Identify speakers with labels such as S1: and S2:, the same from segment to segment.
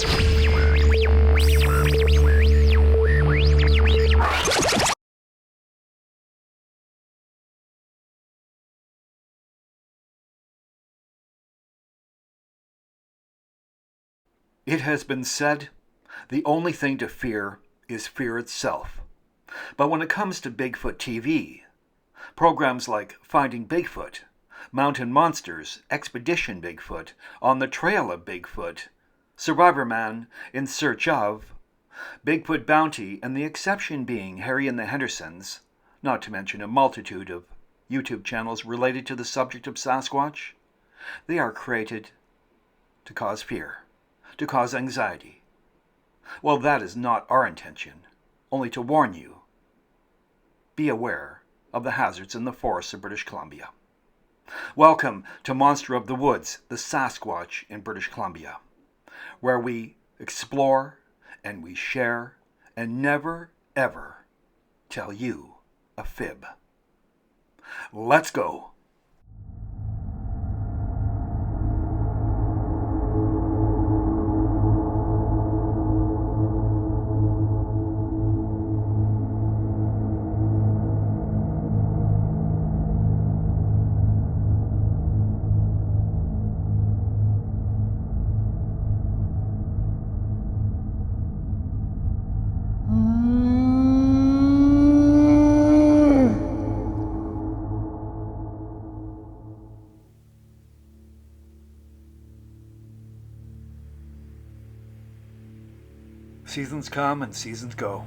S1: It has been said, the only thing to fear is fear itself. But when it comes to Bigfoot TV, programs like Finding Bigfoot, Mountain Monsters, Expedition Bigfoot, On the Trail of Bigfoot, Survivor Man, In Search of, Bigfoot Bounty, and the exception being Harry and the Hendersons, not to mention a multitude of YouTube channels related to the subject of Sasquatch, they are created to cause fear, to cause anxiety. Well, that is not our intention, only to warn you. Be aware of the hazards in the forests of British Columbia. Welcome to Monster of the Woods, the Sasquatch in British Columbia, where we explore and we share and never, ever tell you a fib. Let's go. Seasons come and seasons go.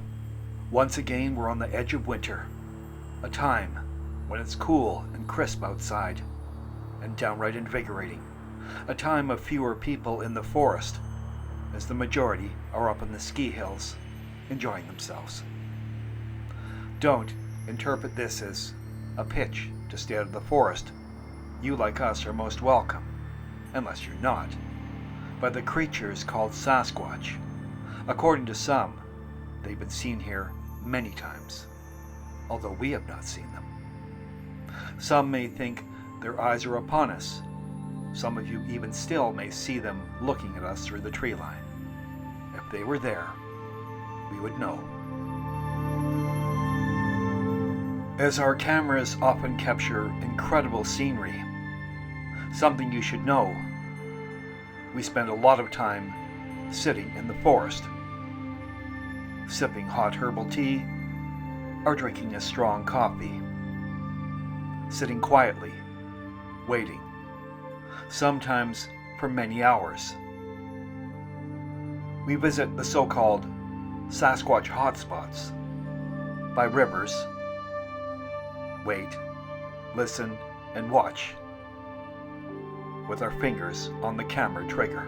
S1: Once again, we're on the edge of winter, a time when it's cool and crisp outside and downright invigorating, a time of fewer people in the forest as the majority are up in the ski hills enjoying themselves. Don't interpret this as a pitch to stay out of the forest. You, like us, are most welcome, unless you're not, by the creatures called Sasquatch. According to some, they've been seen here many times, although we have not seen them. Some may think their eyes are upon us. Some of you even still may see them looking at us through the tree line. If they were there, we would know. As our cameras often capture incredible scenery, something you should know, we spend a lot of time sitting in the forest, sipping hot herbal tea or drinking a strong coffee, sitting quietly, waiting, sometimes for many hours. We visit the so-called Sasquatch hotspots by rivers, wait, listen, and watch with our fingers on the camera trigger.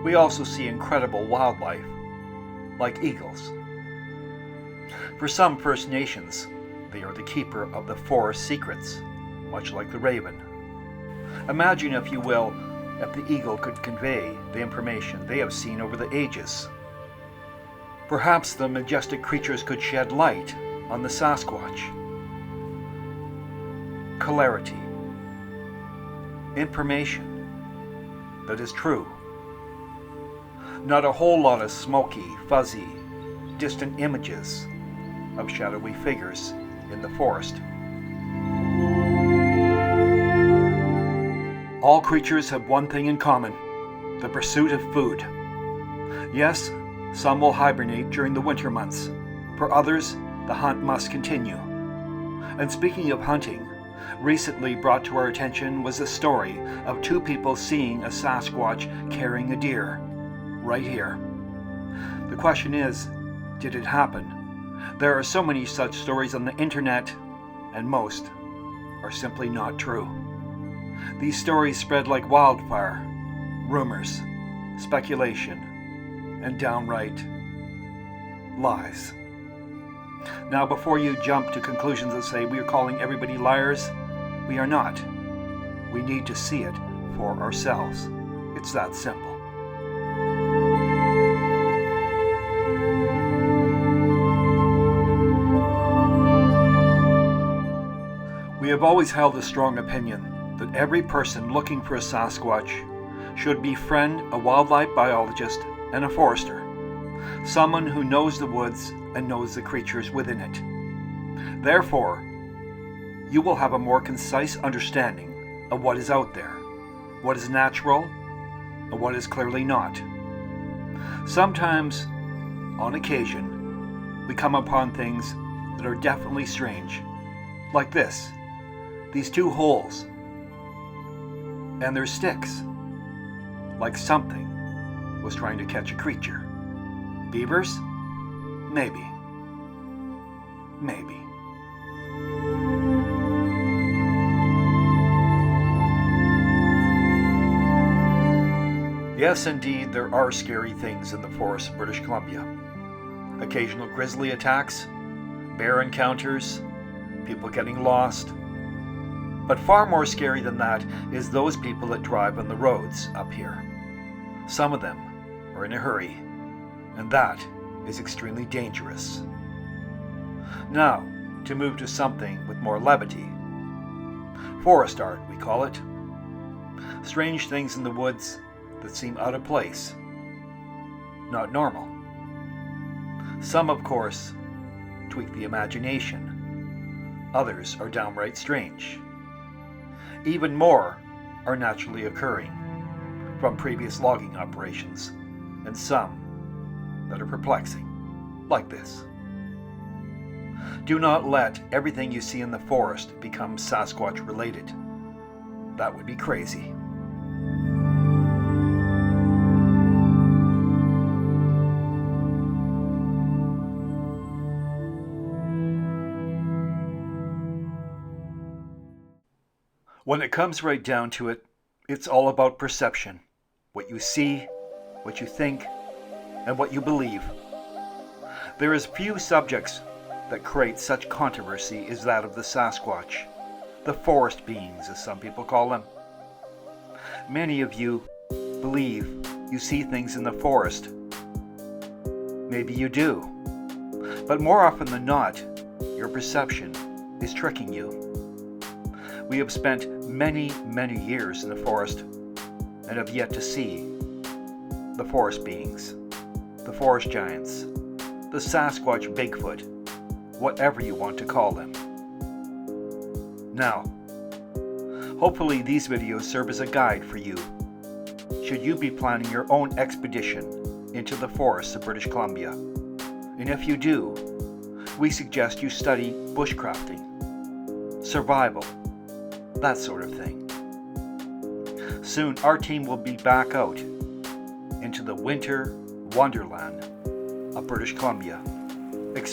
S1: We also see incredible wildlife, like eagles. For some First Nations, they are the keeper of the forest secrets, much like the raven. Imagine, if you will, if the eagle could convey the information they have seen over the ages. Perhaps the majestic creatures could shed light on the Sasquatch. Clarity. Information that is true. Not a whole lot of smoky, fuzzy, distant images of shadowy figures in the forest. All creatures have one thing in common: the pursuit of food. Yes, some will hibernate during the winter months. For others, the hunt must continue. And speaking of hunting, recently brought to our attention was the story of two people seeing a Sasquatch carrying a deer, right here. The question is, did it happen? There are so many such stories on the internet, and most are simply not true. These stories spread like wildfire, rumors, speculation, and downright lies. Now, before you jump to conclusions that say we are calling everybody liars, we are not. We need to see it for ourselves. It's that simple. We have always held a strong opinion that every person looking for a Sasquatch should befriend a wildlife biologist and a forester, someone who knows the woods and knows the creatures within it. Therefore, you will have a more concise understanding of what is out there, what is natural, and what is clearly not. Sometimes, on occasion, we come upon things that are definitely strange, like this, these two holes, and there's sticks, like something was trying to catch a creature. Beavers? Maybe. Maybe. Yes, indeed, there are scary things in the forests of British Columbia. Occasional grizzly attacks, bear encounters, people getting lost. But far more scary than that is those people that drive on the roads up here. Some of them are in a hurry, and that is extremely dangerous. Now, to move to something with more levity. Forest art, we call it. Strange things in the woods that seem out of place, not normal. Some, of course, tweak the imagination. Others are downright strange. Even more are naturally occurring from previous logging operations, and some that are perplexing, like this. Do not let everything you see in the forest become Sasquatch related. That would be crazy. When it comes right down to it, it's all about perception. What you see, what you think, and what you believe. There is few subjects that create such controversy as that of the Sasquatch, the forest beings as some people call them. Many of you believe you see things in the forest. Maybe you do. But more often than not, your perception is tricking you. We have spent many, many years in the forest and have yet to see the forest beings, the forest giants, the Sasquatch Bigfoot, whatever you want to call them. Now, hopefully these videos serve as a guide for you should you be planning your own expedition into the forests of British Columbia. And if you do, we suggest you study bushcrafting, survival, that sort of thing. Soon our team will be back out into the winter wonderland of British Columbia.